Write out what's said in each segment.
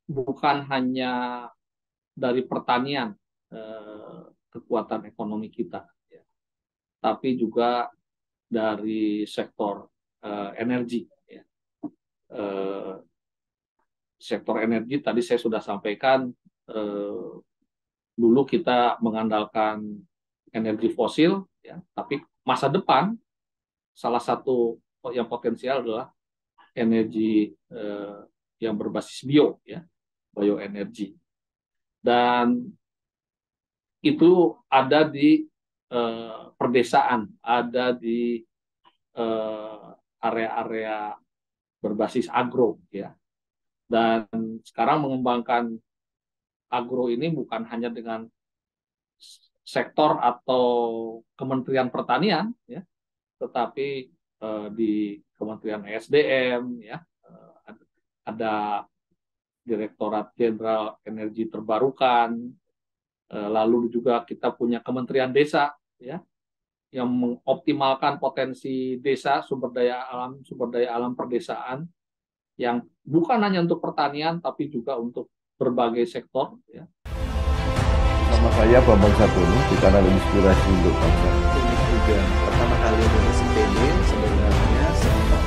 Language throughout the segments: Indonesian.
bukan hanya dari pertanian kekuatan ekonomi kita, ya, tapi juga dari sektor energi. Ya. Eh, Sektor energi tadi saya sudah sampaikan, eh, dulu kita mengandalkan energi fosil, ya, tapi masa depan salah satu yang potensial adalah energi yang berbasis bio, ya, bioenergi. Dan itu ada di perdesaan, ada di area-area berbasis agro, ya. Dan sekarang mengembangkan agro ini bukan hanya dengan sektor atau Kementerian Pertanian, ya, tetapi di Kementerian ESDM, ya, ada Direktorat Jenderal Energi Terbarukan, lalu juga kita punya Kementerian Desa, ya, yang mengoptimalkan potensi desa, sumber daya alam perdesaan yang bukan hanya untuk pertanian tapi juga untuk berbagai sektor, ya. Nama saya Bambang Satrono di kanal Inspirasi untuk Bangsa. Ini juga pertama kali lulus IPB sebenarnya sebelum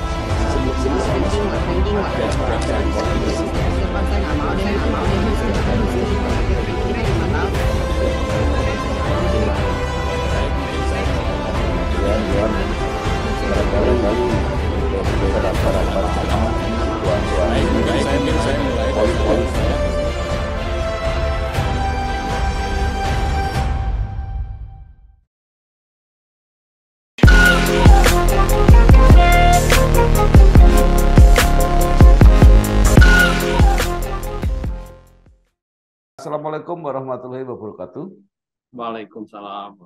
Assalamualaikum warahmatullahi wabarakatuh. Waalaikumsalam.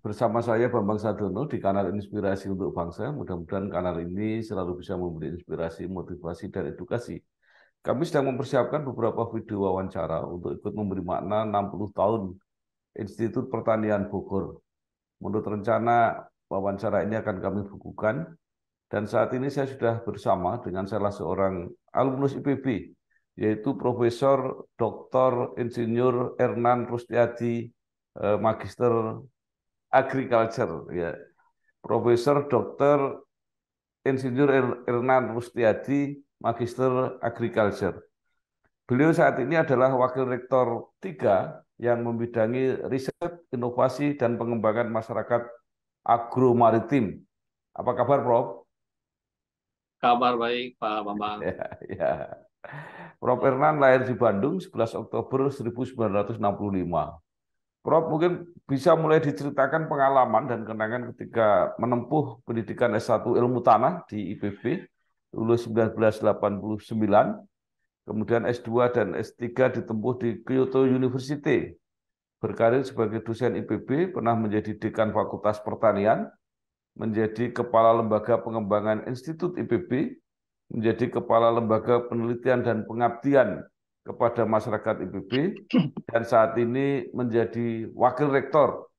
Bersama saya Bambang Sadono di kanal Inspirasi untuk Bangsa. Mudah-mudahan kanal ini selalu bisa memberi inspirasi, motivasi, dan edukasi. Kami sedang mempersiapkan beberapa video wawancara untuk ikut memberi makna 60 tahun Institut Pertanian Bogor. Menurut rencana, wawancara ini akan kami bukukan. Dan saat ini saya sudah bersama dengan salah seorang alumnus IPB, yaitu Profesor Dr. Insinyur Ernan Rustiadi, Magister Agriculture. Ya. Profesor Dr. Insinyur Ernan Rustiadi, Magister Agriculture. Beliau saat ini adalah Wakil Rektor 3 yang membidangi riset, inovasi, dan pengembangan masyarakat agro-maritim. Apa kabar, Prof? Kabar baik, Pak Bambang. Ya, ya. Prof. Ernan lahir di Bandung 11 Oktober 1965. Prof, mungkin bisa mulai diceritakan pengalaman dan kenangan ketika menempuh pendidikan S1 Ilmu Tanah di IPB, lulus 1989, kemudian S2 dan S3 ditempuh di Kyoto University. Berkarir sebagai dosen IPB, pernah menjadi dekan Fakultas Pertanian, menjadi Kepala Lembaga Pengembangan Institut IPB, menjadi Kepala Lembaga Penelitian dan Pengabdian kepada Masyarakat IPB, dan saat ini menjadi Wakil Rektor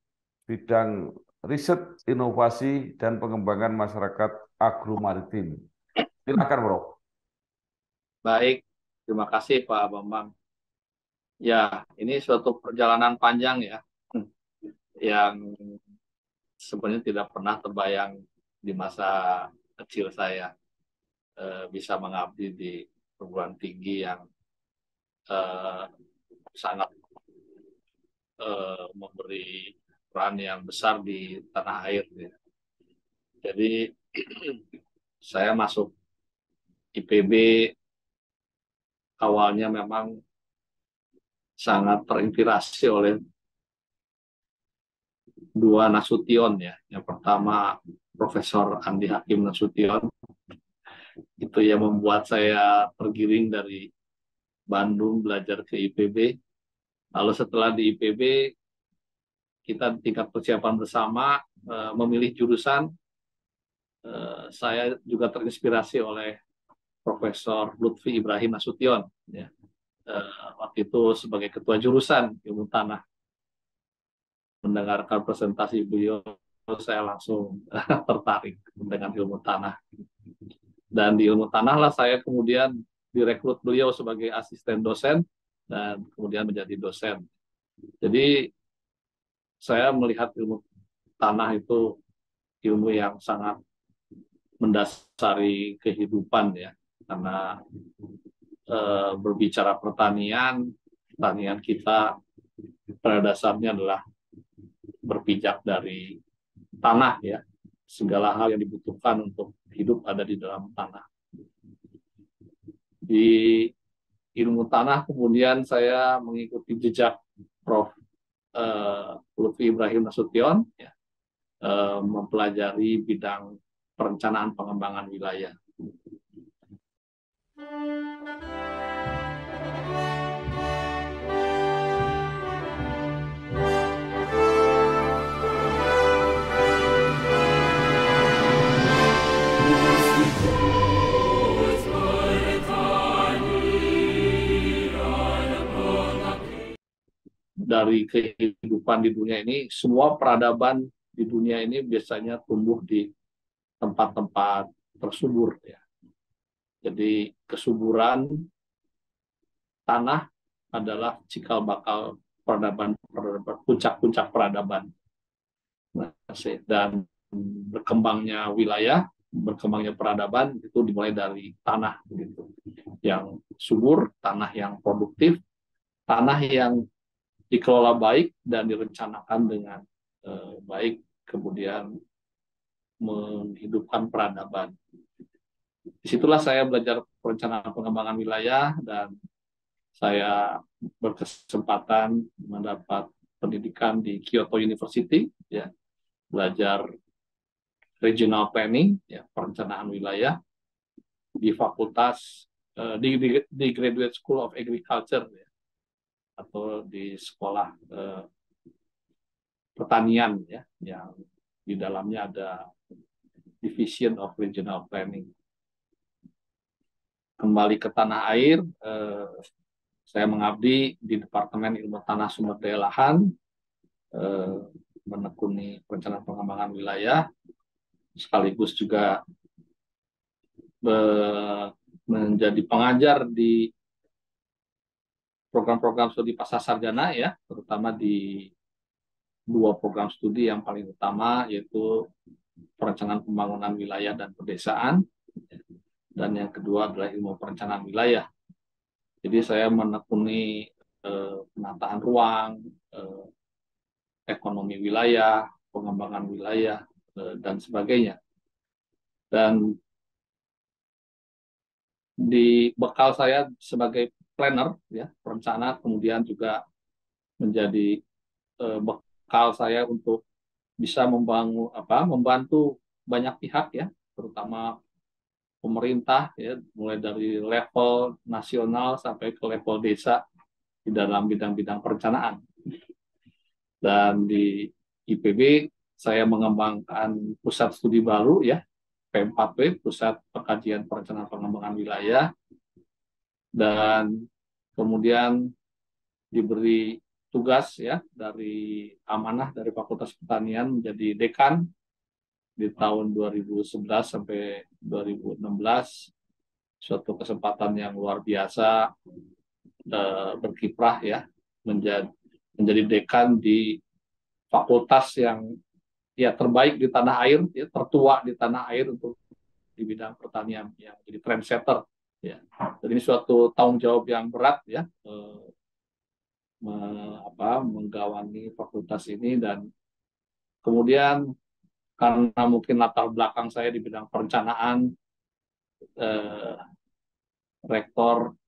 bidang riset, inovasi, dan pengembangan masyarakat agro-maritim. Silakan, Bro. Baik, terima kasih Pak Bambang. Ya, ini suatu perjalanan panjang, ya, yang sebenarnya tidak pernah terbayang di masa kecil saya bisa mengabdi di perguruan tinggi yang eh, sangat memberi peran yang besar di tanah air, ya. Jadi saya masuk IPB awalnya memang sangat terinspirasi oleh dua Nasution, ya. Yang pertama Profesor Andi Hakim Nasution, itu yang membuat saya tergiring dari Bandung belajar ke IPB. Lalu setelah di IPB kita tingkat persiapan bersama memilih jurusan. Saya juga terinspirasi oleh Profesor Lutfi Ibrahim Nasution, ya. Waktu itu sebagai ketua jurusan ilmu tanah. Mendengarkan presentasi beliau, saya langsung tertarik dengan ilmu tanah. Dan di ilmu tanah lah saya kemudian direkrut beliau sebagai asisten dosen dan kemudian menjadi dosen. Jadi saya melihat ilmu tanah itu ilmu yang sangat mendasari kehidupan ya, karena berbicara pertanian kita pada dasarnya adalah berpijak dari tanah ya, segala hal yang dibutuhkan untuk hidup ada di dalam tanah. Di ilmu tanah kemudian saya mengikuti jejak Prof. Lutfi Ibrahim Nasution ya, mempelajari bidang perencanaan pengembangan wilayah. Dari kehidupan di dunia ini, semua peradaban di dunia ini biasanya tumbuh di tempat-tempat tersubur ya. Jadi kesuburan tanah adalah cikal bakal peradaban, puncak-puncak peradaban. Dan berkembangnya wilayah, berkembangnya peradaban itu dimulai dari tanah gitu. Yang subur, tanah yang produktif, tanah yang dikelola baik dan direncanakan dengan baik, kemudian menghidupkan peradaban. Disitulah saya belajar perencanaan pengembangan wilayah dan saya berkesempatan mendapat pendidikan di Kyoto University, ya, belajar regional planning, ya, perencanaan wilayah di fakultas di Graduate School of Agriculture, ya, atau di sekolah pertanian ya, yang di dalamnya ada Division of Regional Planning. Kembali ke tanah air, saya mengabdi di Departemen Ilmu Tanah Sumber Daya Lahan, menekuni perencanaan pengembangan wilayah, sekaligus juga menjadi pengajar di program-program studi pasca sarjana ya, terutama di dua program studi yang paling utama, yaitu perencanaan pembangunan wilayah dan pedesaan, dan yang kedua adalah ilmu perencanaan wilayah. Jadi saya menekuni penataan ruang, ekonomi wilayah, pengembangan wilayah, dan sebagainya. Dan di bekal saya sebagai planner, ya, perencana, kemudian juga menjadi bekal saya untuk bisa membantu banyak pihak ya, terutama pemerintah ya, mulai dari level nasional sampai ke level desa di dalam bidang-bidang perencanaan. Dan di IPB saya mengembangkan pusat studi baru ya, P4W, Pusat Pengkajian Perencanaan Pengembangan Wilayah, dan kemudian diberi tugas ya dari amanah dari Fakultas Pertanian menjadi dekan di tahun 2011 sampai 2016, suatu kesempatan yang luar biasa, berkiprah ya, menjadi dekan di fakultas yang ya terbaik di tanah air, ya, tertua di tanah air untuk di bidang pertanian, yang jadi trendsetter ya. Jadi ini suatu tanggung jawab yang berat ya, menggawangi fakultas ini. Dan kemudian karena mungkin latar belakang saya di bidang perencanaan, rektor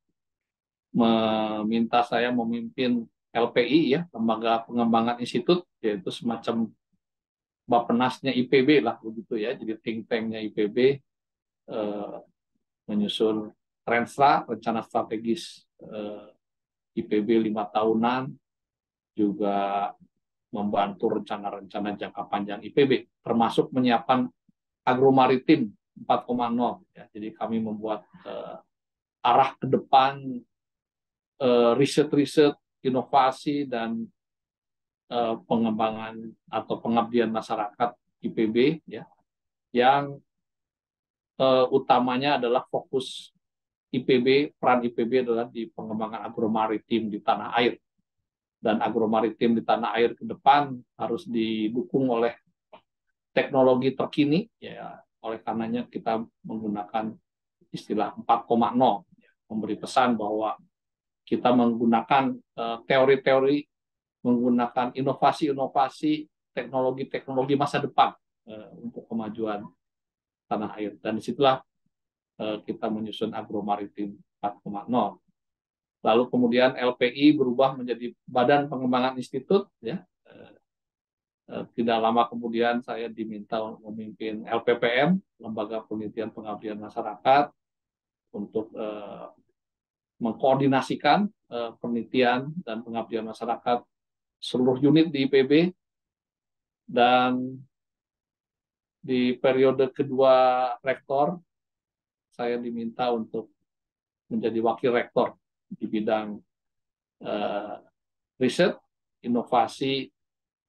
meminta saya memimpin LPI ya, Lembaga Pengembangan Institut, yaitu semacam Bappenasnya IPB lah begitu ya, jadi think tanknya IPB, menyusun Renstra, rencana strategis IPB 5 tahunan, juga membantu rencana-rencana jangka panjang IPB, termasuk menyiapkan agromaritim 4.0 ya. Jadi kami membuat arah ke depan, riset-riset, inovasi, dan pengembangan atau pengabdian masyarakat IPB ya, yang utamanya adalah fokus IPB, peran IPB adalah di pengembangan agromaritim di tanah air. Dan agromaritim di tanah air ke depan harus didukung oleh teknologi terkini, ya. Oleh karenanya kita menggunakan istilah 4.0, memberi pesan bahwa kita menggunakan teori-teori, menggunakan inovasi-inovasi, teknologi-teknologi masa depan untuk kemajuan tanah air. Dan disitulah kita menyusun agromaritim 4.0. Lalu kemudian LPI berubah menjadi Badan Pengembangan Institut, ya. Tidak lama kemudian saya diminta memimpin LPPM, Lembaga Penelitian Pengabdian Masyarakat, untuk mengkoordinasikan penelitian dan pengabdian masyarakat seluruh unit di IPB. Dan di periode kedua rektor, saya diminta untuk menjadi wakil rektor di bidang riset, inovasi,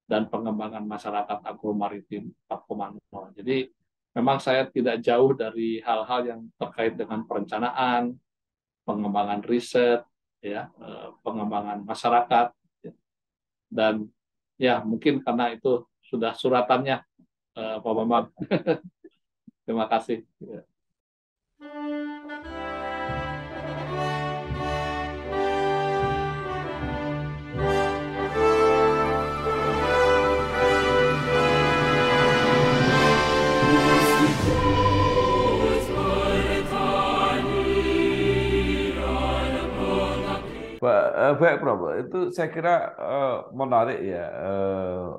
dan pengembangan masyarakat agromaritim 4.0. Jadi memang saya tidak jauh dari hal-hal yang terkait dengan perencanaan, pengembangan riset, ya, pengembangan masyarakat, ya. Dan ya mungkin karena itu sudah suratannya, Pak Bambang. Terima kasih. Ya. Baik, Prof. Itu saya kira menarik ya,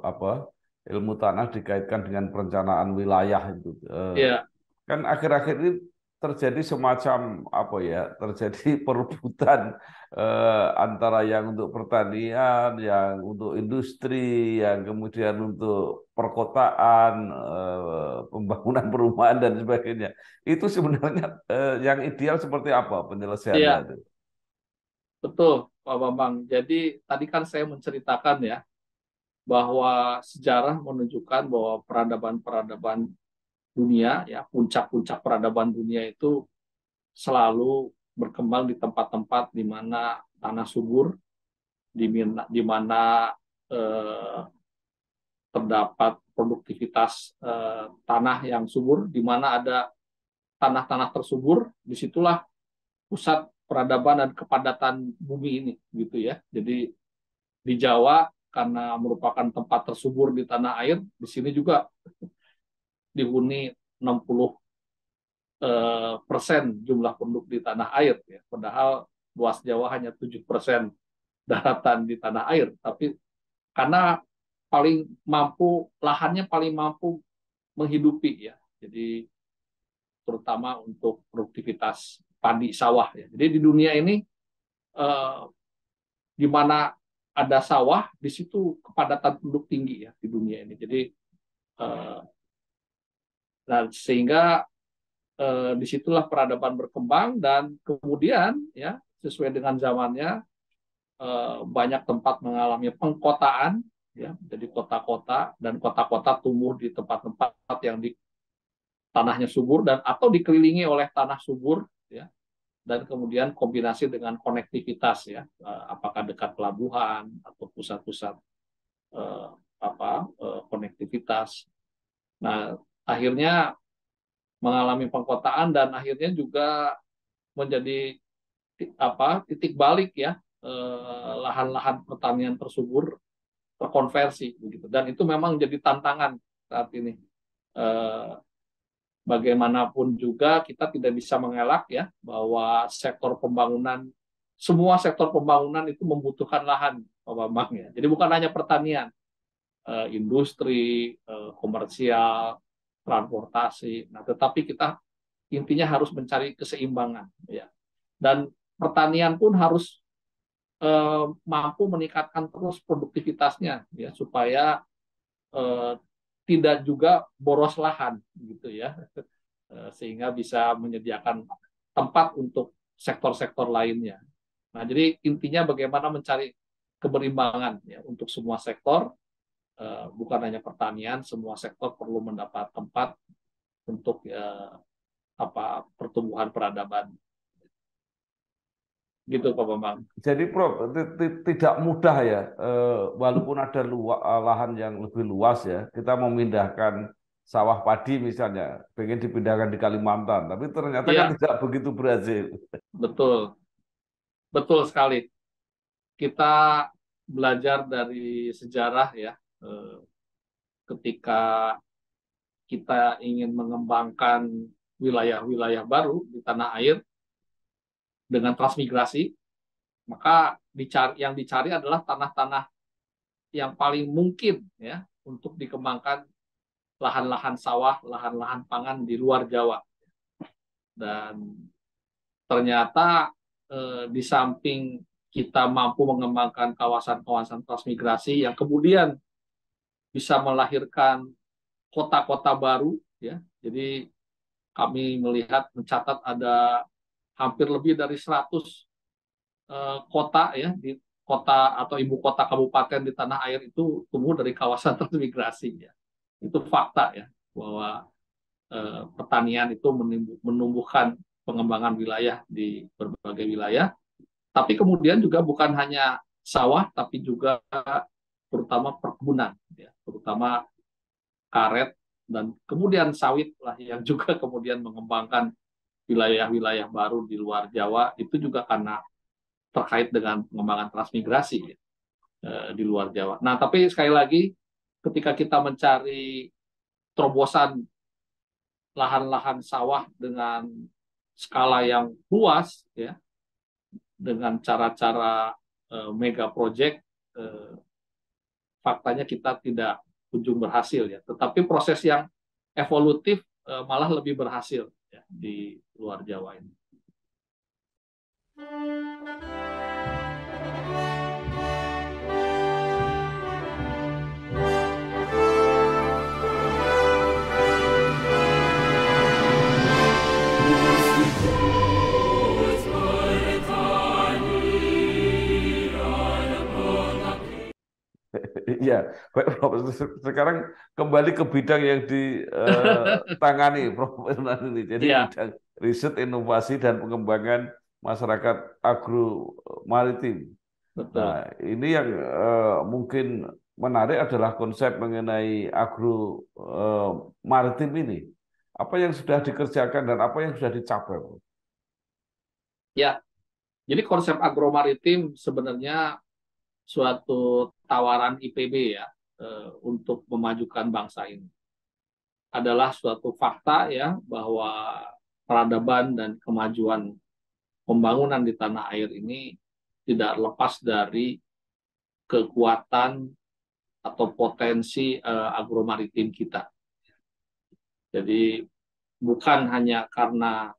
apa ilmu tanah dikaitkan dengan perencanaan wilayah itu. Ya, Kan akhir-akhir ini terjadi semacam apa ya, terjadi perebutan antara yang untuk pertanian, yang untuk industri, yang kemudian untuk perkotaan, pembangunan perumahan dan sebagainya. Itu sebenarnya yang ideal seperti apa penyelesaiannya ya, itu? betul, Pak Bambang. Jadi tadi kan saya menceritakan, ya, bahwa sejarah menunjukkan bahwa peradaban-peradaban dunia, ya, puncak-puncak peradaban dunia itu selalu berkembang di tempat-tempat di mana tanah subur, di mana eh, terdapat produktivitas tanah yang subur, di mana ada tanah-tanah tersubur, disitulah pusat peradaban dan kepadatan bumi ini, gitu ya. Jadi di Jawa karena merupakan tempat tersubur di tanah air, di sini juga dihuni 60% jumlah penduduk di tanah air, ya. Padahal luas Jawa hanya 7% daratan di tanah air, tapi karena paling mampu, lahannya paling mampu menghidupi, ya. Jadi terutama untuk produktivitas padi sawah, ya. Jadi di dunia ini eh, di mana ada sawah, di situ kepadatan penduduk tinggi, ya, di dunia ini. Jadi eh, nah, sehingga disitulah peradaban berkembang, dan kemudian, ya, sesuai dengan zamannya, banyak tempat mengalami pengkotaan, ya, jadi kota-kota, dan kota-kota tumbuh di tempat-tempat yang di tanahnya subur dan atau dikelilingi oleh tanah subur, ya. Dan kemudian kombinasi dengan konektivitas, ya, apakah dekat pelabuhan atau pusat-pusat eh, konektivitas. Nah, akhirnya mengalami pengkotaan, dan akhirnya juga menjadi titik balik, ya, lahan-lahan pertanian tersubur terkonversi begitu. Dan itu memang jadi tantangan saat ini. Eh, Bagaimanapun juga kita tidak bisa mengelak, ya, bahwa sektor pembangunan, semua sektor pembangunan itu membutuhkan lahan, Pak Bambang, ya. Jadi bukan hanya pertanian, industri, komersial, transportasi. Nah, tetapi kita intinya harus mencari keseimbangan, ya. Dan pertanian pun harus mampu meningkatkan terus produktivitasnya, ya, supaya eh, tidak juga boros lahan, gitu ya. Sehingga bisa menyediakan tempat untuk sektor-sektor lainnya. Nah, jadi intinya bagaimana mencari keberimbangan, ya, untuk semua sektor, bukan hanya pertanian, semua sektor perlu mendapat tempat untuk pertumbuhan peradaban. gitu Pak Bambang. Jadi Prof, tidak mudah ya, walaupun ada lahan yang lebih luas ya, kita memindahkan sawah padi misalnya, pengen dipindahkan di Kalimantan, tapi ternyata kan Iya, tidak begitu berhasil. betul, betul sekali. Kita belajar dari sejarah ya, eh, ketika kita ingin mengembangkan wilayah-wilayah baru di tanah air dengan transmigrasi, maka yang dicari adalah tanah-tanah yang paling mungkin ya untuk dikembangkan lahan-lahan sawah, lahan-lahan pangan di luar Jawa. Dan ternyata di samping kita mampu mengembangkan kawasan-kawasan transmigrasi yang kemudian bisa melahirkan kota-kota baru ya. Jadi kami mencatat ada hampir lebih dari 100 kota ya di kota atau ibu kota kabupaten di tanah air itu tumbuh dari kawasan transmigrasi ya. Itu fakta ya bahwa pertanian itu menumbuhkan pengembangan wilayah di berbagai wilayah. Tapi kemudian juga bukan hanya sawah, tapi juga terutama perkebunan, ya, terutama karet dan kemudian sawit lah yang juga kemudian mengembangkan wilayah-wilayah baru di luar Jawa itu juga karena terkait dengan pengembangan transmigrasi ya, di luar Jawa. Nah, tapi sekali lagi ketika kita mencari terobosan lahan-lahan sawah dengan skala yang luas ya dengan cara-cara mega project faktanya kita tidak kunjung berhasil ya tetapi proses yang evolutif malah lebih berhasil ya di luar Jawa ini. Iya, baik Prof. Sekarang kembali ke bidang yang ditangani Prof. Fernand ini. Jadi Ya, bidang riset, inovasi, dan pengembangan masyarakat agro maritim. Nah, betul. ini yang mungkin menarik adalah konsep mengenai agro maritim ini. Apa yang sudah dikerjakan dan apa yang sudah dicapai, Prof? Ya, jadi konsep agromaritim sebenarnya suatu tawaran IPB ya untuk memajukan bangsa ini. Adalah suatu fakta ya bahwa peradaban dan kemajuan pembangunan di tanah air ini tidak lepas dari kekuatan atau potensi agromaritim kita. Jadi bukan hanya karena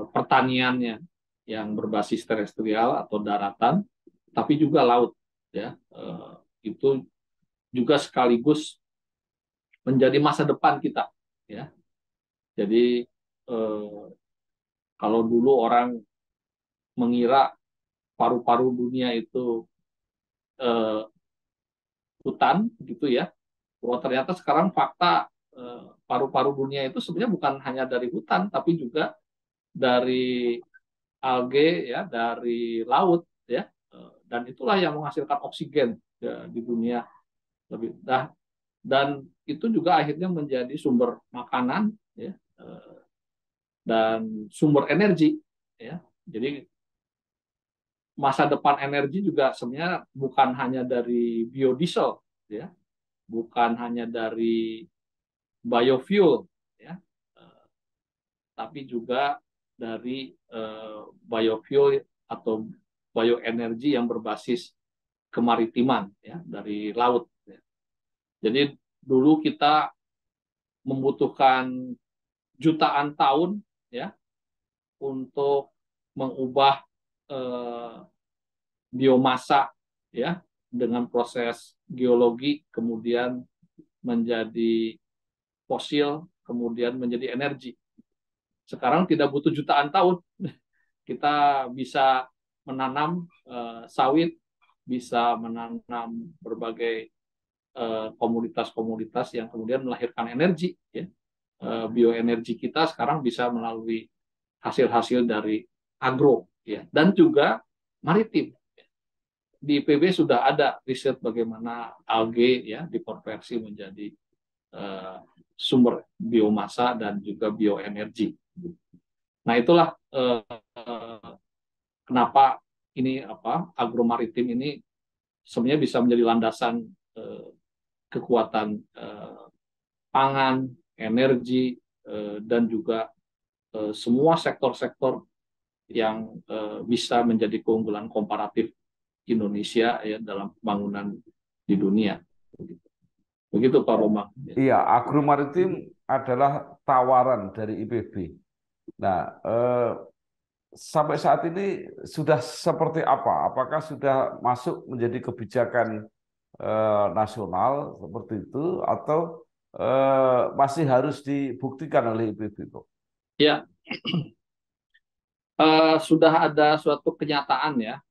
pertaniannya yang berbasis terestrial atau daratan, tapi juga laut ya. Itu juga sekaligus menjadi masa depan kita ya. Jadi kalau dulu orang mengira paru-paru dunia itu eh, hutan gitu ya, bahwa ternyata sekarang fakta paru-paru dunia itu sebenarnya bukan hanya dari hutan tapi juga dari alge ya, dari laut ya. Dan itulah yang menghasilkan oksigen ya, di dunia lebih dan itu juga akhirnya menjadi sumber makanan ya, dan sumber energi ya. Jadi masa depan energi juga sebenarnya bukan hanya dari biodiesel ya, bukan hanya dari biofuel ya, tapi juga dari biofuel atau bioenergi yang berbasis kemaritiman ya dari laut ya. Jadi dulu kita membutuhkan jutaan tahun ya untuk mengubah eh, biomasa ya dengan proses geologi kemudian menjadi fosil kemudian menjadi energi. Sekarang tidak butuh jutaan tahun. Kita bisa menanam sawit, bisa menanam berbagai komoditas-komoditas yang kemudian melahirkan energi ya. Bioenergi kita sekarang bisa melalui hasil-hasil dari agro ya, dan juga maritim. Di IPB sudah ada riset bagaimana alge ya dikonversi menjadi sumber biomasa dan juga bioenergi. Nah, itulah kenapa ini agromaritim ini sebenarnya bisa menjadi landasan kekuatan pangan, energi, dan juga semua sektor-sektor yang bisa menjadi keunggulan komparatif Indonesia ya dalam pembangunan di dunia. Begitu Pak Bambang. Iya, agromaritim adalah tawaran dari IPB. Nah, sampai saat ini sudah seperti apa? Apakah sudah masuk menjadi kebijakan nasional seperti itu, atau masih harus dibuktikan oleh IPB, Pak? Ya, sudah ada suatu kenyataan ya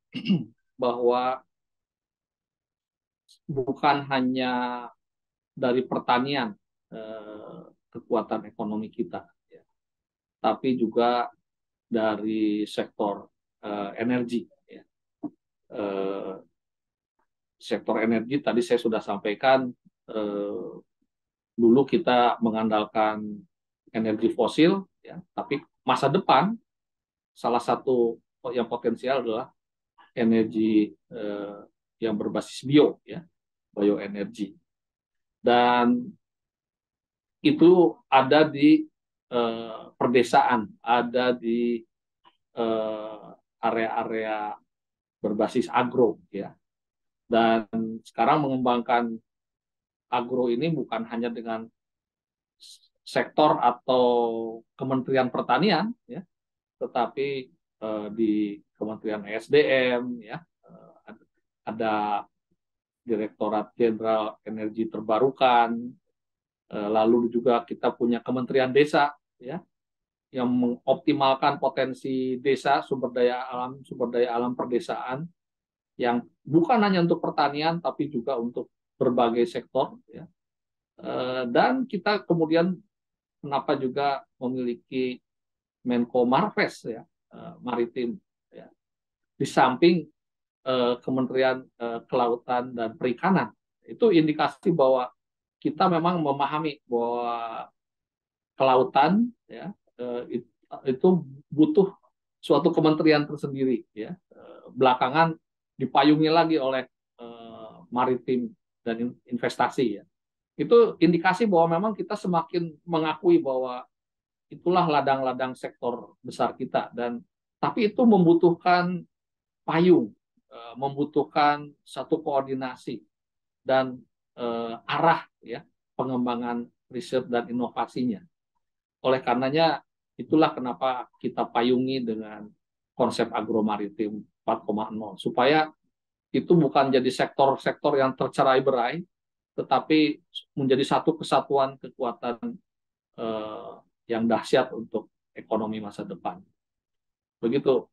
bahwa bukan hanya dari pertanian kekuatan ekonomi kita, ya, tapi juga dari sektor energi. Ya. Sektor energi tadi saya sudah sampaikan, dulu kita mengandalkan energi fosil, ya, tapi masa depan salah satu yang potensial adalah energi yang berbasis bio, ya, bioenergi. Dan itu ada di perdesaan, ada di area-area berbasis agro, ya. Dan sekarang mengembangkan agro ini bukan hanya dengan sektor atau Kementerian Pertanian, ya, tetapi di Kementerian ESDM, ya, ada Direktorat Jenderal Energi Terbarukan, lalu juga kita punya Kementerian Desa, ya, yang mengoptimalkan potensi desa, sumber daya alam perdesaan yang bukan hanya untuk pertanian tapi juga untuk berbagai sektor, ya. Dan kita kemudian kenapa juga memiliki Menko Marves, ya, maritim, ya, di samping Kementerian Kelautan dan Perikanan. Itu indikasi bahwa kita memang memahami bahwa kelautan, ya, itu butuh suatu kementerian tersendiri, ya. Belakangan dipayungi lagi oleh maritim dan investasi, ya. Itu indikasi bahwa memang kita semakin mengakui bahwa itulah ladang-ladang sektor besar kita, dan tapi itu membutuhkan payung, membutuhkan satu koordinasi dan arah, ya, pengembangan riset dan inovasinya. Oleh karenanya itulah kenapa kita payungi dengan konsep agromaritim 4.0 supaya itu bukan jadi sektor-sektor yang tercerai-berai, tetapi menjadi satu kesatuan kekuatan yang dahsyat untuk ekonomi masa depan. Begitu.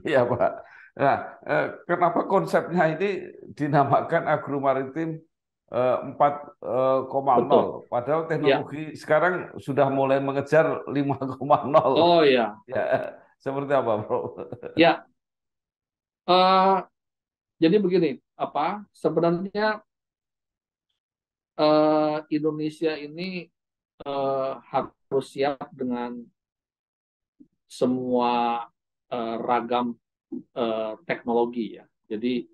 Iya, Pak. Nah, kenapa konsepnya ini dinamakan agromaritim 4.0? Padahal Ya. teknologi sekarang sudah mulai mengejar 5.0. Oh ya. Ya, seperti apa, Bro? Ya. Jadi begini, sebenarnya Indonesia ini harus siap dengan semua ragam teknologi, ya. Jadi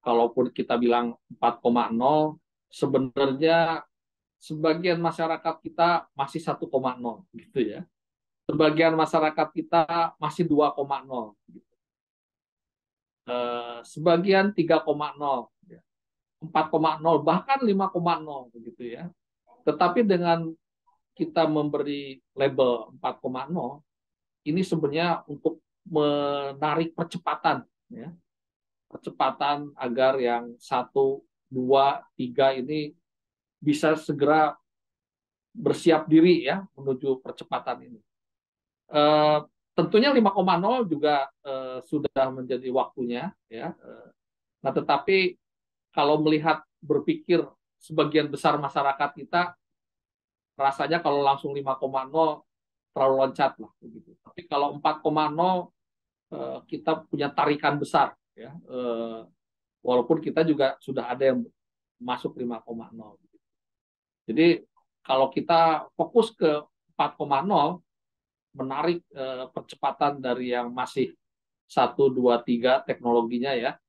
kalaupun kita bilang 4.0, sebenarnya sebagian masyarakat kita masih 1.0 gitu, ya. Sebagian masyarakat kita masih 2.0 gitu. Sebagian 3.0, 4.0, bahkan 5.0 begitu, ya. Tetapi dengan kita memberi label 4.0, ini sebenarnya untuk menarik percepatan, ya. Percepatan agar yang 1, 2, 3 ini bisa segera bersiap diri ya menuju percepatan ini. Tentunya 5,0 juga sudah menjadi waktunya ya. Nah, tetapi kalau melihat berpikir sebagian besar masyarakat kita rasanya kalau langsung 5,0 terlalu loncat lah begitu. Tapi kalau 4,0 kita punya tarikan besar ya. Walaupun kita juga sudah ada yang masuk 5,0. Jadi kalau kita fokus ke 4,0 menarik percepatan dari yang masih 1, 2, 3 teknologinya ya,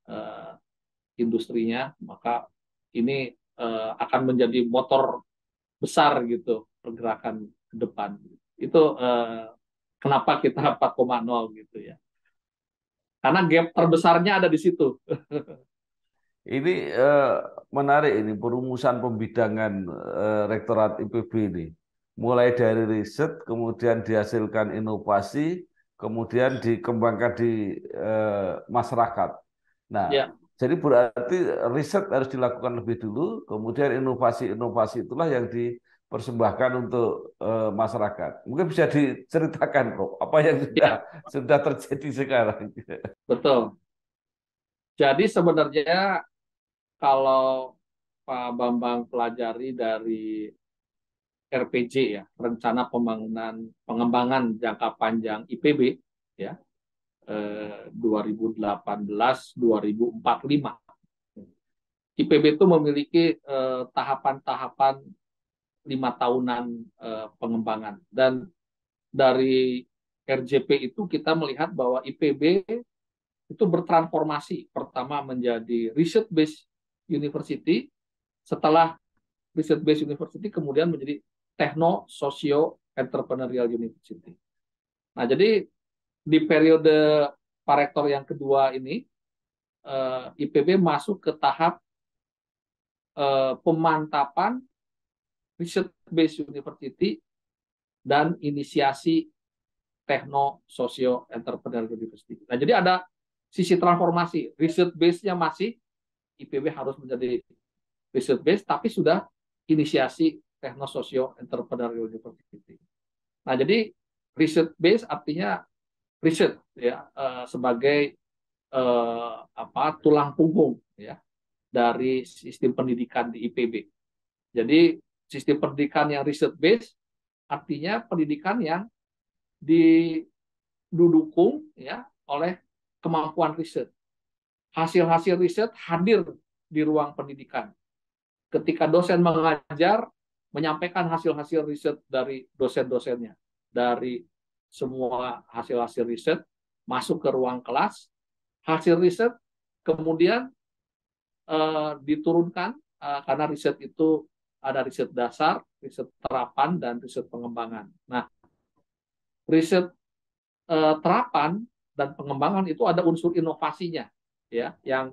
industrinya, maka ini akan menjadi motor besar gitu pergerakan ke depan. Itu kenapa kita 4,0 gitu ya. Karena gap terbesarnya ada di situ. Ini menarik ini perumusan pembidangan Rektorat IPB ini. Mulai dari riset, kemudian dihasilkan inovasi, kemudian dikembangkan di masyarakat. Nah, Ya, jadi berarti riset harus dilakukan lebih dulu, kemudian inovasi-inovasi itulah yang dipersembahkan untuk masyarakat. Mungkin bisa diceritakan, Prof, apa yang ya, sudah terjadi sekarang. betul. Jadi sebenarnya kalau Pak Bambang pelajari dari RPG ya, Rencana Pengembangan Jangka Panjang IPB ya, 2018-2045. IPB itu memiliki tahapan-tahapan 5 tahunan pengembangan, dan dari RJP itu kita melihat bahwa IPB itu bertransformasi, pertama menjadi research based university, setelah research based university kemudian menjadi techno socio entrepreneurial university. Nah, jadi di periode Pak Rektor yang kedua ini IPB masuk ke tahap pemantapan research based university dan inisiasi techno socio entrepreneurial university. Nah, jadi ada sisi transformasi, research base-nya masih IPB harus menjadi research base, tapi sudah inisiasi techno socio entrepreneurial university. Nah, jadi research base artinya riset ya, sebagai tulang punggung ya dari sistem pendidikan di IPB. Jadi sistem pendidikan yang riset base artinya pendidikan yang didukung ya oleh kemampuan riset. Hasil-hasil riset hadir di ruang pendidikan. Ketika dosen mengajar, menyampaikan hasil-hasil riset dari dosen-dosennya, dari semua hasil-hasil riset masuk ke ruang kelas, hasil riset kemudian diturunkan karena riset itu ada riset dasar, riset terapan, dan riset pengembangan. Nah, riset terapan dan pengembangan itu ada unsur inovasinya, ya, yang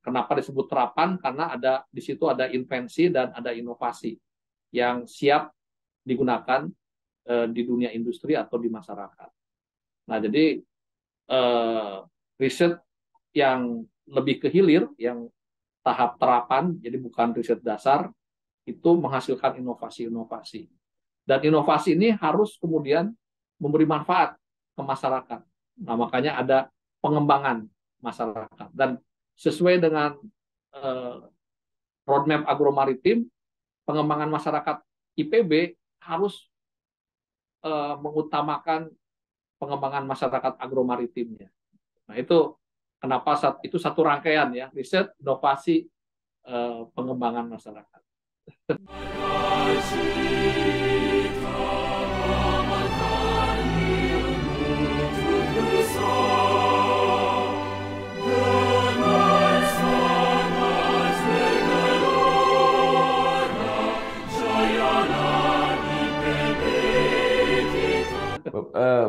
kenapa disebut terapan, karena di situ ada invensi dan ada inovasi yang siap digunakan di dunia industri atau di masyarakat. Nah, jadi riset yang lebih ke hilir, yang tahap terapan, jadi bukan riset dasar, itu menghasilkan inovasi-inovasi. Dan inovasi ini harus kemudian memberi manfaat ke masyarakat. Nah, makanya ada pengembangan masyarakat. Dan sesuai dengan roadmap agromaritim, pengembangan masyarakat IPB harus mengutamakan pengembangan masyarakat agromaritimnya. Nah, itu kenapa itu satu rangkaian ya, riset, inovasi, pengembangan masyarakat.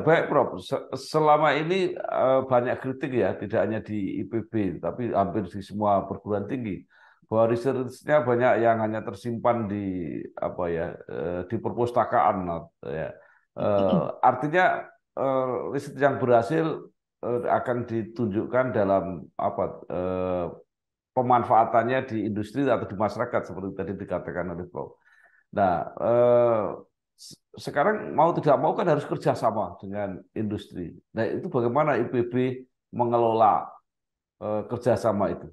Baik, Prof. Selama ini banyak kritik ya, tidak hanya di IPB, tapi hampir di semua perguruan tinggi, bahwa risetnya banyak yang hanya tersimpan di di perpustakaan, ya. Artinya riset yang berhasil akan ditunjukkan dalam pemanfaatannya di industri atau di masyarakat seperti tadi dikatakan oleh Prof. Nah, sekarang mau tidak mau kan harus kerjasama dengan industri. Nah, itu bagaimana IPB mengelola kerjasama itu?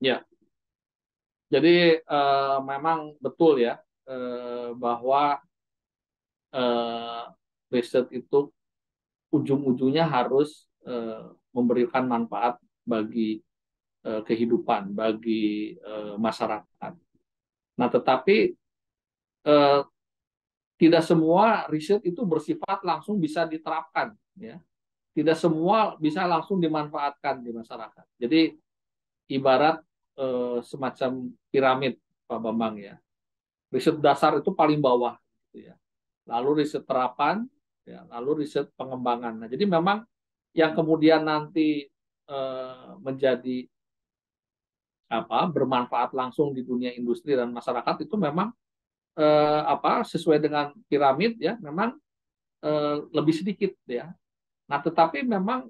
Ya, jadi memang betul ya bahwa eh, riset itu ujung-ujungnya harus memberikan manfaat bagi kehidupan, bagi masyarakat. Nah, tetapi eh, tidak semua riset itu bersifat langsung bisa diterapkan, ya. Tidak semua bisa langsung dimanfaatkan di masyarakat. Jadi ibarat semacam piramid, Pak Bambang, ya. Riset dasar itu paling bawah, gitu ya. Lalu riset terapan, ya, lalu riset pengembangan. Nah, jadi memang yang kemudian nanti menjadi bermanfaat langsung di dunia industri dan masyarakat itu memang sesuai dengan piramid, ya, memang lebih sedikit, ya. Nah, tetapi memang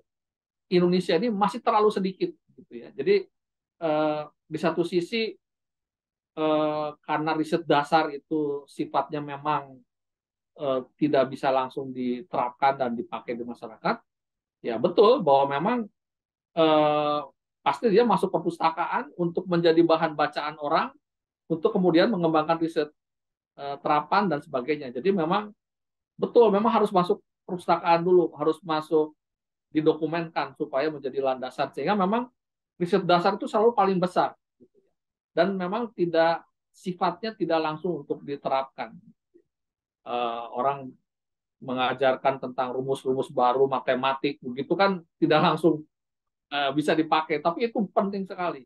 Indonesia ini masih terlalu sedikit, gitu ya. Jadi di satu sisi karena riset dasar itu sifatnya memang tidak bisa langsung diterapkan dan dipakai di masyarakat, ya betul bahwa memang eh, pasti dia masuk perpustakaan untuk menjadi bahan bacaan orang untuk kemudian mengembangkan riset terapan dan sebagainya. Jadi memang betul memang harus masuk perpustakaan dulu, harus masuk didokumenkan supaya menjadi landasan sehingga memang riset dasar itu selalu paling besar dan memang tidak sifatnya tidak langsung untuk diterapkan. Orang mengajarkan tentang rumus-rumus baru matematik begitu kan tidak langsung bisa dipakai, tapi itu penting sekali.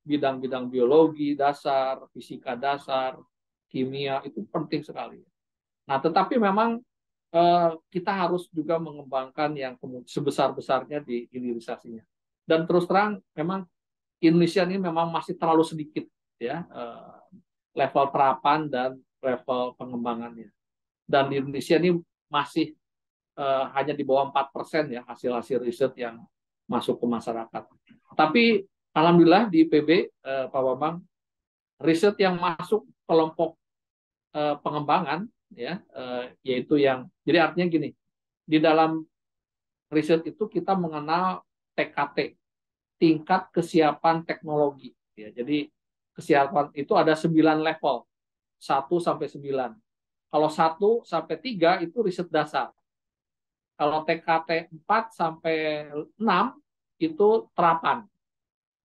Bidang-bidang biologi dasar, fisika dasar, kimia itu penting sekali. Nah, tetapi memang kita harus juga mengembangkan yang sebesar-besarnya di hilirisasinya. Dan terus terang, memang Indonesia ini memang masih terlalu sedikit, ya, level terapan dan level pengembangannya. Dan di Indonesia ini masih hanya di bawah 4% ya hasil-hasil riset yang masuk ke masyarakat. Tapi alhamdulillah di IPB, Pak Bambang, riset yang masuk kelompok pengembangan, ya, yaitu yang jadi artinya gini, di dalam riset itu kita mengenal TKT, tingkat kesiapan teknologi, ya. Jadi kesiapan itu ada 9 level, 1 sampai 9. Kalau 1 sampai 3 itu riset dasar. Kalau TKT 4 sampai 6 itu terapan.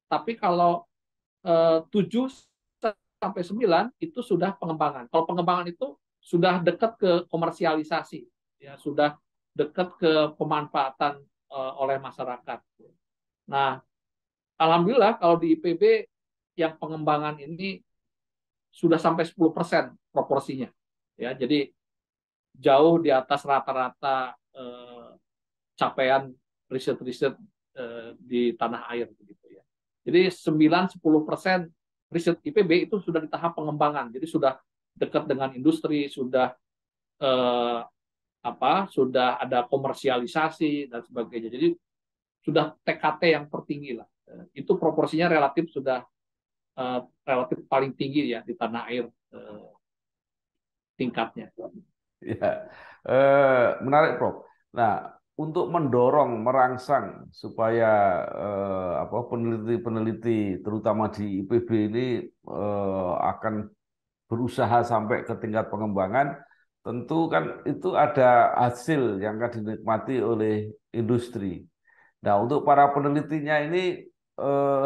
Tapi kalau 7 sampai 9 itu sudah pengembangan. Kalau pengembangan itu sudah dekat ke komersialisasi, ya, sudah dekat ke pemanfaatan oleh masyarakat. Nah, alhamdulillah kalau di IPB yang pengembangan ini sudah sampai 10% proporsinya. Ya, jadi jauh di atas rata-rata capaian riset-riset di tanah air, begitu ya. Jadi 9-10% riset IPB itu sudah di tahap pengembangan. Jadi sudah dekat dengan industri, sudah eh, sudah ada komersialisasi dan sebagainya. Jadi sudah TKT yang tertinggi lah. Itu proporsinya relatif sudah relatif paling tinggi ya di tanah air tingkatnya. Ya, menarik, Prof. Nah, untuk mendorong, merangsang supaya peneliti-peneliti, terutama di IPB ini akan berusaha sampai ke tingkat pengembangan, tentu kan itu ada hasil yang akan dinikmati oleh industri. Nah, untuk para penelitinya ini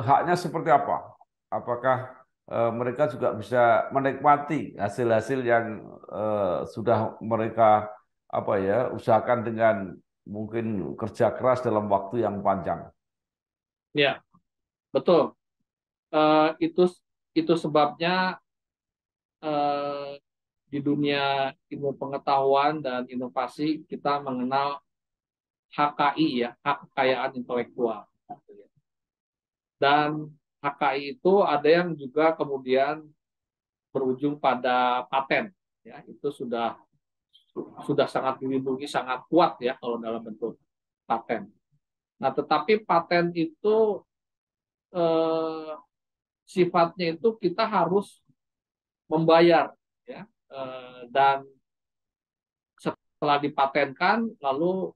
haknya seperti apa? Apakah mereka juga bisa menikmati hasil-hasil yang sudah mereka usahakan dengan mungkin kerja keras dalam waktu yang panjang? Ya, betul. Itu sebabnya di dunia ilmu pengetahuan dan inovasi kita mengenal HKI, ya, hak kekayaan intelektual. Dan HKI itu ada yang juga kemudian berujung pada paten, ya, itu sudah sangat dilindungi, sangat kuat ya kalau dalam bentuk paten. Nah, tetapi paten itu sifatnya itu kita harus membayar, ya. Dan setelah dipatenkan, lalu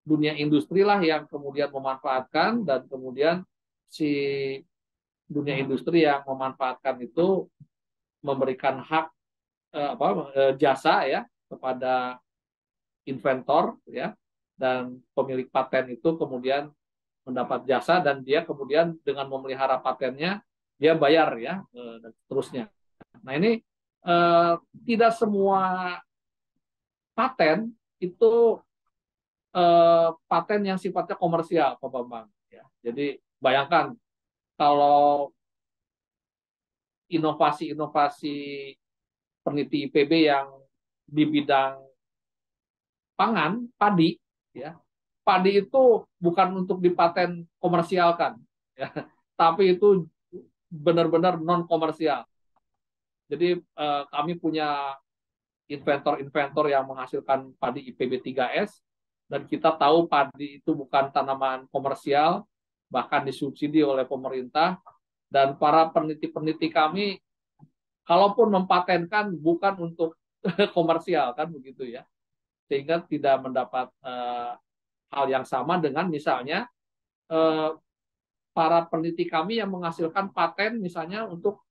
dunia industri lah yang kemudian memanfaatkan, dan kemudian si dunia industri yang memanfaatkan itu memberikan hak jasa, ya, kepada inventor, ya, dan pemilik paten itu kemudian mendapat jasa, dan dia kemudian dengan memelihara patennya dia bayar, ya, dan seterusnya. Nah, ini eh, tidak semua paten itu paten yang sifatnya komersial, Pak Bambang, ya. Jadi bayangkan kalau inovasi-inovasi peneliti IPB yang di bidang pangan, padi, ya. Padi itu bukan untuk dipaten komersialkan, ya, tapi itu benar-benar non komersial. Jadi kami punya inventor-inventor yang menghasilkan padi IPB 3S, dan kita tahu padi itu bukan tanaman komersial, bahkan disubsidi oleh pemerintah, dan para peneliti-peneliti kami kalaupun mempatenkan bukan untuk komersial, kan begitu, ya, sehingga tidak mendapat hal yang sama dengan misalnya eh, para peneliti kami yang menghasilkan paten misalnya untuk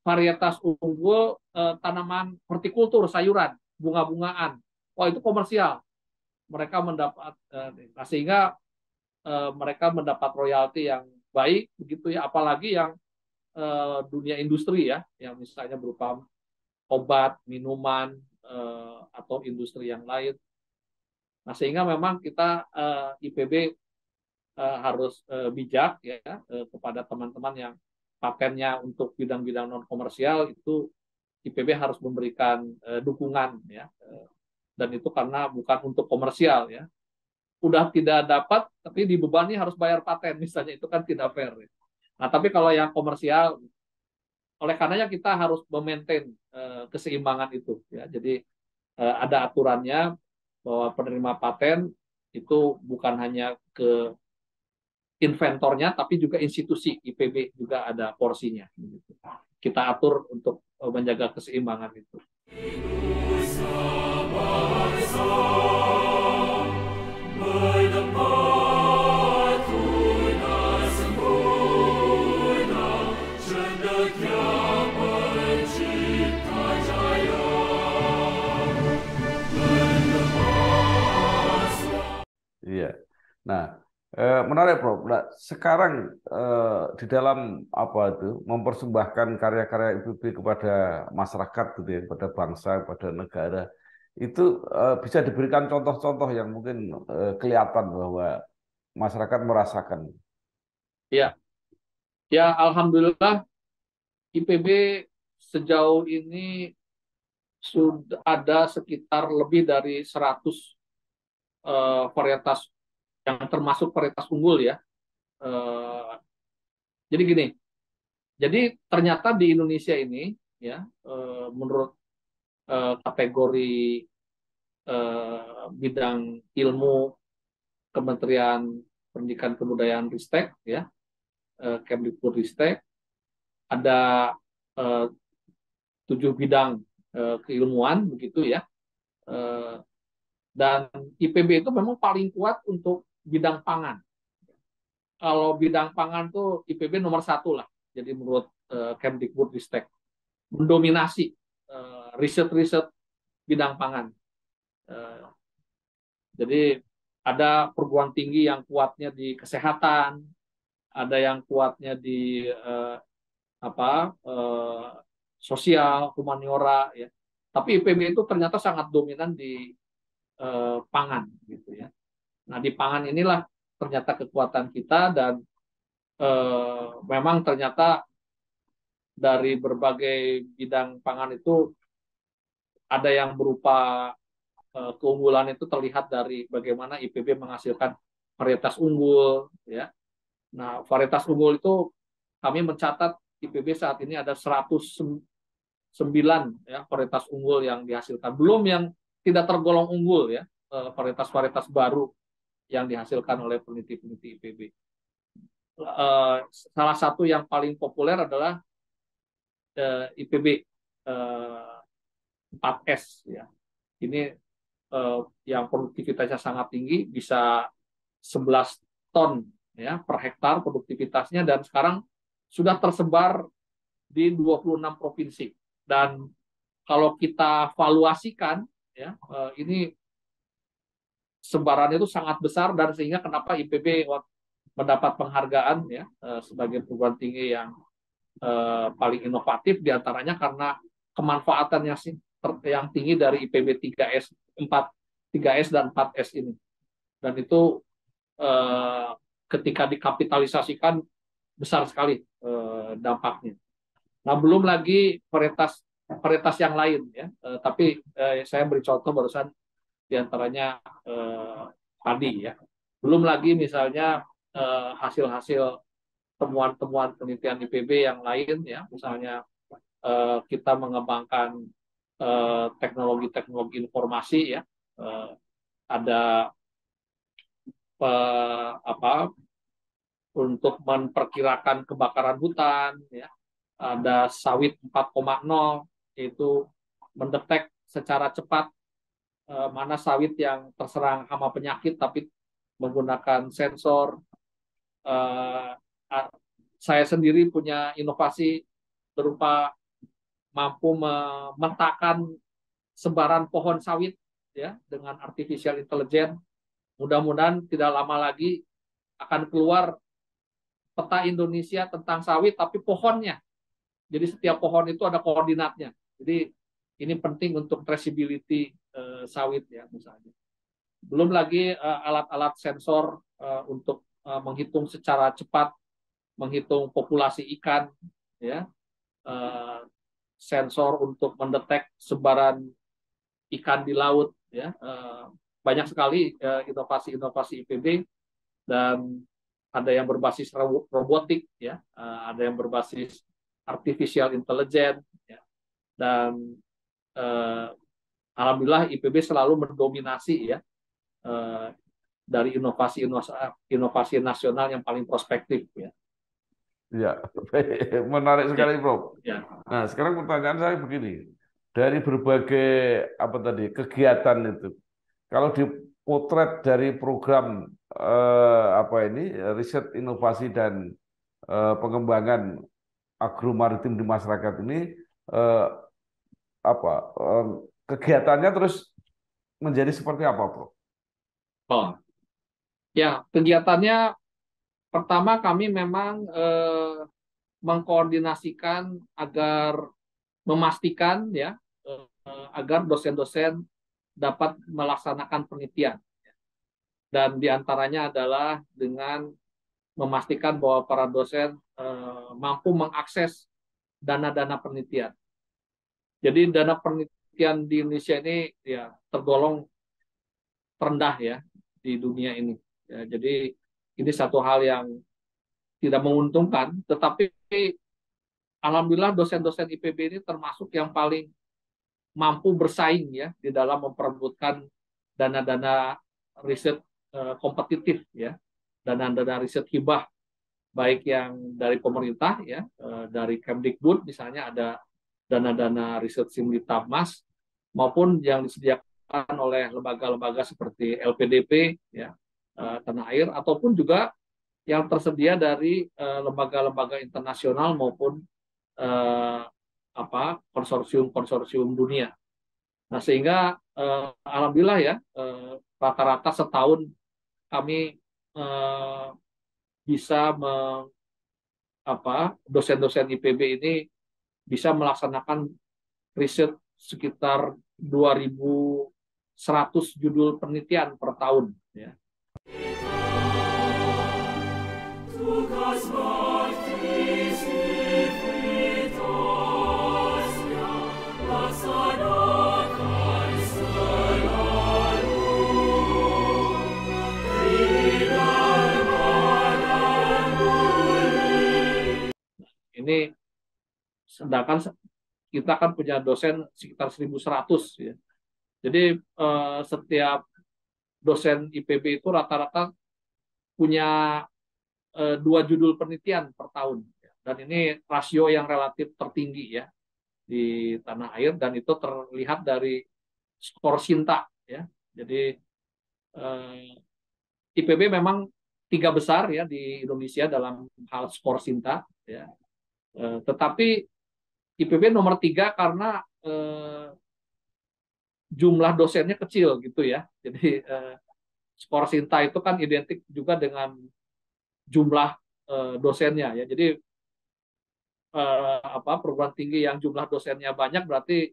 varietas unggul tanaman hortikultur, sayuran, bunga-bungaan. Wah, itu komersial. Mereka mendapat sehingga mereka mendapat royalti yang baik begitu, ya, apalagi yang dunia industri, ya, yang misalnya berupa obat, minuman, atau industri yang lain. Nah, sehingga memang kita IPB harus bijak, ya, kepada teman-teman yang patennya untuk bidang-bidang non komersial itu IPB harus memberikan dukungan, ya, dan itu karena bukan untuk komersial, ya. Udah tidak dapat tapi dibebani harus bayar paten misalnya, itu kan tidak fair, ya. Nah, tapi kalau yang komersial, oleh karenanya kita harus memaintain keseimbangan itu, ya. Jadi ada aturannya bahwa penerima paten itu bukan hanya ke inventornya, tapi juga institusi IPB juga ada porsinya. Kita atur untuk menjaga keseimbangan itu. Iya. Nah, menarik, Prof. Nah, sekarang di dalam apa itu mempersembahkan karya-karya IPB kepada masyarakat, gitu ya, kepada bangsa, kepada negara, itu bisa diberikan contoh-contoh yang mungkin kelihatan bahwa masyarakat merasakan. Ya, ya, alhamdulillah IPB sejauh ini sudah ada sekitar lebih dari 100 varietas yang termasuk varietas unggul, ya. Jadi gini, jadi ternyata di Indonesia ini, ya, menurut kategori bidang ilmu Kementerian Pendidikan Kebudayaan Ristek, ya, Kemdikbudristek, ada 7 bidang keilmuan begitu, ya. Dan IPB itu memang paling kuat untuk bidang pangan. Kalau bidang pangan tuh IPB nomor 1 lah. Jadi menurut Kemdikbudristek mendominasi riset-riset bidang pangan. Jadi ada perguruan tinggi yang kuatnya di kesehatan, ada yang kuatnya di sosial, humaniora, ya. Tapi IPB itu ternyata sangat dominan di pangan, gitu, ya. Nah, di pangan inilah ternyata kekuatan kita, dan memang ternyata dari berbagai bidang pangan itu ada yang berupa keunggulan itu terlihat dari bagaimana IPB menghasilkan varietas unggul, ya. Nah, varietas unggul itu kami mencatat IPB saat ini ada 109, ya, varietas unggul yang dihasilkan. Belum yang tidak tergolong unggul, ya, varietas-varietas baru yang dihasilkan oleh peneliti-peneliti IPB. salah satu yang paling populer adalah IPB 4S ya. Ini yang produktivitasnya sangat tinggi, bisa 11 ton ya per hektar produktivitasnya, dan sekarang sudah tersebar di 26 provinsi. Dan kalau kita valuasikan ya, ini sebarannya itu sangat besar, dan sehingga kenapa IPB mendapat penghargaan ya sebagai perguruan tinggi yang paling inovatif, diantaranya karena kemanfaatan yang tinggi dari IPB 3S, 3S dan 4S ini. Dan itu ketika dikapitalisasikan besar sekali dampaknya. Nah, belum lagi varietas yang lain ya. Tapi saya beri contoh barusan, diantaranya padi ya. Belum lagi misalnya hasil-hasil temuan-temuan penelitian IPB yang lain ya, misalnya kita mengembangkan teknologi-teknologi informasi ya, ada untuk memperkirakan kebakaran hutan ya, ada sawit 4.0, yaitu mendetek secara cepat mana sawit yang terserang hama penyakit, tapi menggunakan sensor. Saya sendiri punya inovasi berupa mampu memetakan sebaran pohon sawit ya dengan artificial intelligence. Mudah-mudahan tidak lama lagi akan keluar peta Indonesia tentang sawit, tapi pohonnya. Jadi setiap pohon itu ada koordinatnya. Jadi ini penting untuk traceability sawit ya misalnya. Belum lagi alat-alat sensor untuk menghitung secara cepat, menghitung populasi ikan, ya, sensor untuk mendetek sebaran ikan di laut, ya, banyak sekali inovasi-inovasi IPB, dan ada yang berbasis robotik, ya, ada yang berbasis artificial intelligence, ya, dan alhamdulillah IPB selalu mendominasi ya dari inovasi nasional yang paling prospektif ya. Ya, menarik sekali, Prof. Ya. Nah, sekarang pertanyaan saya begini, dari berbagai kegiatan itu, kalau dipotret dari program riset inovasi dan pengembangan agromaritim di masyarakat ini, kegiatannya terus menjadi seperti apa, Prof? Oh, ya, kegiatannya pertama kami memang mengkoordinasikan agar memastikan ya agar dosen-dosen dapat melaksanakan penelitian, dan diantaranya adalah dengan memastikan bahwa para dosen mampu mengakses dana-dana penelitian. Jadi dana penelitian di Indonesia ini ya tergolong terendah ya di dunia ini. Ya, jadi ini satu hal yang tidak menguntungkan, tetapi alhamdulillah dosen-dosen IPB ini termasuk yang paling mampu bersaing ya di dalam memperebutkan dana-dana riset kompetitif ya, dana-dana riset hibah, baik yang dari pemerintah ya, dari Kemdikbud misalnya ada dana-dana riset Simditabmas, maupun yang disediakan oleh lembaga-lembaga seperti LPDP ya, tanah air, ataupun juga yang tersedia dari lembaga-lembaga internasional maupun konsorsium-konsorsium dunia. Nah, sehingga alhamdulillah ya rata-rata setahun kami bisa dosen-dosen IPB ini bisa melaksanakan riset sekitar 2.100 judul penelitian per tahun ya. Ini sedangkan kita kan punya dosen sekitar 1.100 ya. Jadi setiap dosen IPB itu rata-rata punya 2 judul penelitian per tahun. Dan ini rasio yang relatif tertinggi ya di tanah air, dan itu terlihat dari skor Sinta ya. Jadi IPB memang 3 besar ya di Indonesia dalam hal skor Sinta ya. Tetapi IPB nomor 3 karena jumlah dosennya kecil gitu ya. Jadi skor Sinta itu kan identik juga dengan jumlah dosennya ya. Jadi perguruan tinggi yang jumlah dosennya banyak berarti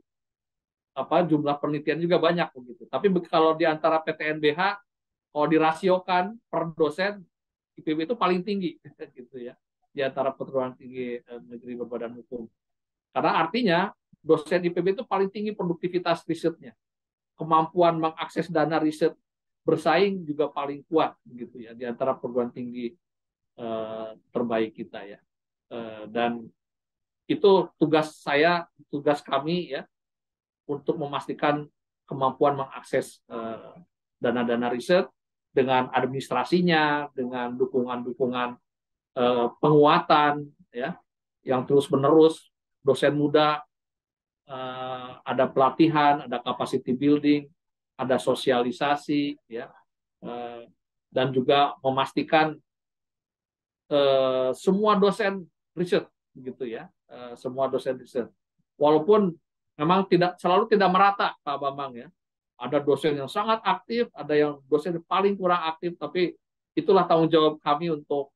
jumlah penelitian juga banyak begitu. Tapi kalau di antara PTNBH kalau dirasiokan per dosen IPB itu paling tinggi gitu ya di antara perguruan tinggi negeri berbadan hukum. Karena artinya dosen IPB itu paling tinggi produktivitas risetnya. Kemampuan mengakses dana riset bersaing juga paling kuat gitu ya di antara perguruan tinggi terbaik kita ya. Dan itu tugas kami ya untuk memastikan kemampuan mengakses dana-dana riset dengan administrasinya, dengan dukungan-dukungan penguatan ya yang terus-menerus, dosen muda, ada pelatihan, ada capacity building, ada sosialisasi ya, dan juga memastikan semua dosen riset gitu ya, semua dosen riset. Walaupun memang selalu tidak merata Pak Bambang ya. Ada dosen yang sangat aktif, ada yang dosen yang paling kurang aktif, tapi itulah tanggung jawab kami untuk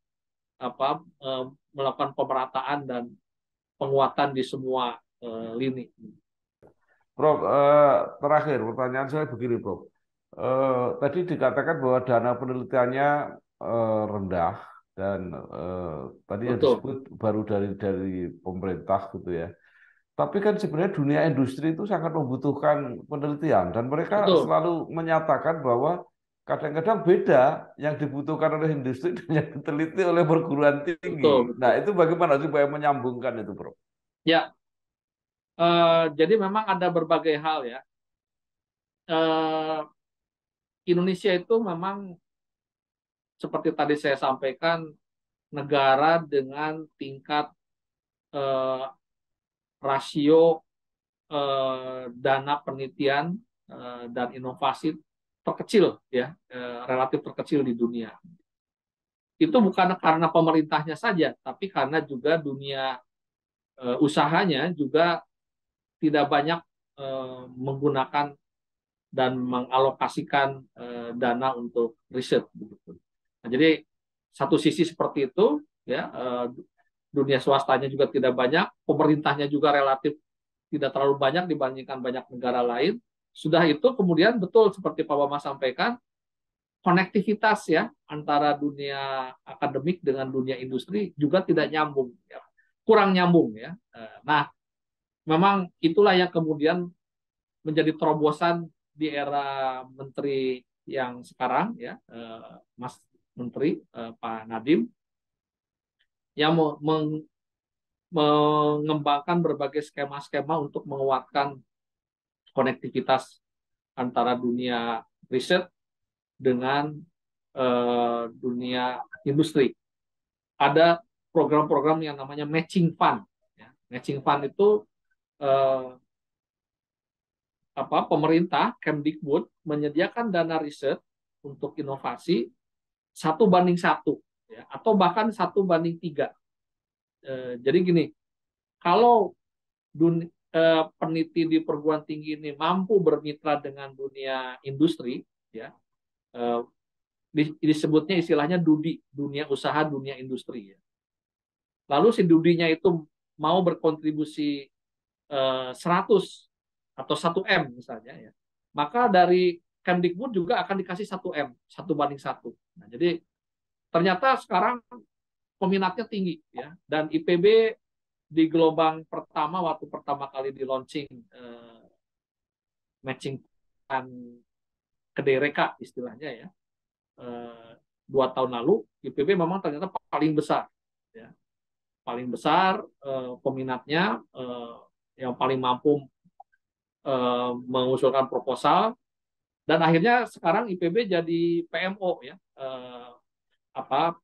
melakukan pemerataan dan penguatan di semua lini. Prof, terakhir pertanyaan saya begini, Prof. Tadi dikatakan bahwa dana penelitiannya rendah dan tadi yang Betul, disebut baru dari pemerintah gitu ya. Tapi kan sebenarnya dunia industri itu sangat membutuhkan penelitian dan mereka betul, selalu menyatakan bahwa kadang-kadang beda yang dibutuhkan oleh industri dan yang diteliti oleh perguruan betul, tinggi. betul. Nah, itu bagaimana supaya menyambungkan itu, Prof? Ya, jadi memang ada berbagai hal ya. Indonesia itu memang seperti tadi saya sampaikan negara dengan tingkat eh, rasio dana penelitian dan inovasi terkecil ya, relatif terkecil di dunia. Itu bukan karena pemerintahnya saja, tapi karena juga dunia usahanya juga tidak banyak menggunakan dan mengalokasikan dana untuk riset. Nah, jadi satu sisi seperti itu, ya dunia swastanya juga tidak banyak, pemerintahnya juga relatif tidak terlalu banyak dibandingkan banyak negara lain. Sudah itu kemudian betul seperti Pak Bama sampaikan, konektivitas ya antara dunia akademik dengan dunia industri juga tidak nyambung, ya. Kurang nyambung ya. Nah, memang itulah yang kemudian menjadi terobosan di era Menteri yang sekarang ya, Mas Menteri Pak Nadiem, yang mengembangkan berbagai skema-skema untuk menguatkan konektivitas antara dunia riset dengan dunia industri. Ada program-program yang namanya matching fund. Ya. Matching fund itu eh, pemerintah Kemdikbud menyediakan dana riset untuk inovasi 1:1 ya, atau bahkan 1:3. Jadi gini, kalau peneliti di perguruan tinggi ini mampu bermitra dengan dunia industri, ya disebutnya istilahnya DUDI, dunia usaha dunia industri. Ya. Lalu si DUDI-nya itu mau berkontribusi 100 atau 1M misalnya, ya, maka dari Kemdikbud juga akan dikasih 1M, 1:1. Nah, jadi ternyata sekarang peminatnya tinggi, ya, dan IPB di gelombang pertama waktu pertama kali di launching matching kan kedereka istilahnya ya, 2 tahun lalu IPB memang ternyata paling besar, ya, paling besar peminatnya, yang paling mampu mengusulkan proposal, dan akhirnya sekarang IPB jadi PMO ya,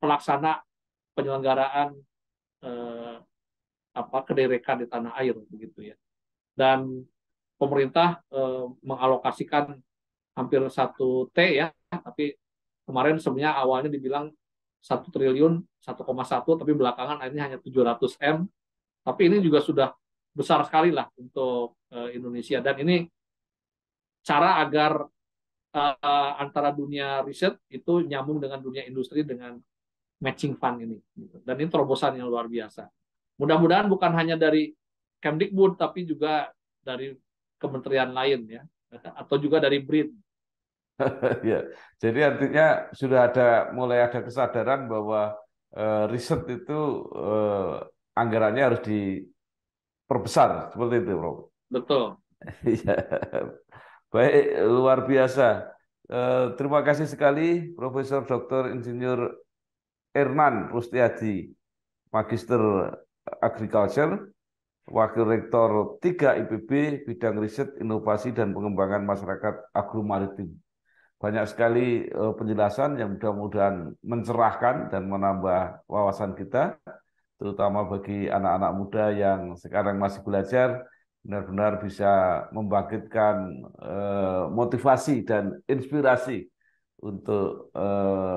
pelaksana penyelenggaraan kederekan di tanah air begitu ya. Dan pemerintah mengalokasikan hampir 1 T ya, tapi kemarin sebenarnya awalnya dibilang 1 triliun 1,1, tapi belakangan akhirnya hanya 700 M. Tapi ini juga sudah besar sekali lah untuk Indonesia, dan ini cara agar antara dunia riset itu nyambung dengan dunia industri dengan matching fund ini. Dan ini terobosan yang luar biasa. Mudah-mudahan bukan hanya dari Kemdikbud, tapi juga dari kementerian lain ya, atau juga dari BRIN. Ya, jadi artinya sudah mulai ada kesadaran bahwa riset itu anggarannya harus diperbesar seperti itu, Prof. Betul. Ya. Baik, luar biasa. Terima kasih sekali Profesor Dr. Insinyur Ernan Rustiadi, Magister Agriculture, Wakil Rektor 3 IPB, Bidang Riset, Inovasi, dan Pengembangan Masyarakat Agromaritim. Banyak sekali penjelasan yang mudah-mudahan mencerahkan dan menambah wawasan kita, terutama bagi anak-anak muda yang sekarang masih belajar, benar-benar bisa membangkitkan motivasi dan inspirasi untuk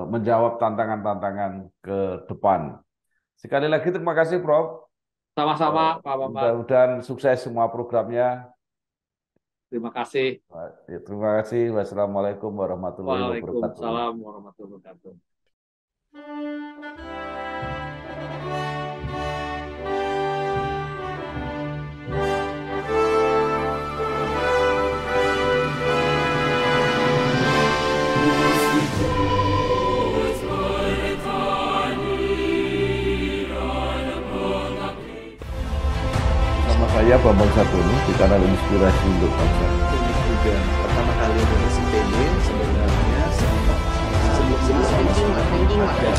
menjawab tantangan-tantangan ke depan. Sekali lagi terima kasih, Prof. Sama-sama, Pak Bambang. Mudah-mudahan sukses semua programnya. Terima kasih. Terima kasih. Wassalamualaikum warahmatullahi wabarakatuh. Waalaikumsalam warahmatullahi wabarakatuh. Saya Bambang Sadono di kanal Inspirasi untuk Bangsa. Ini juga pertama kali nulis IPB sebenarnya sebelum ada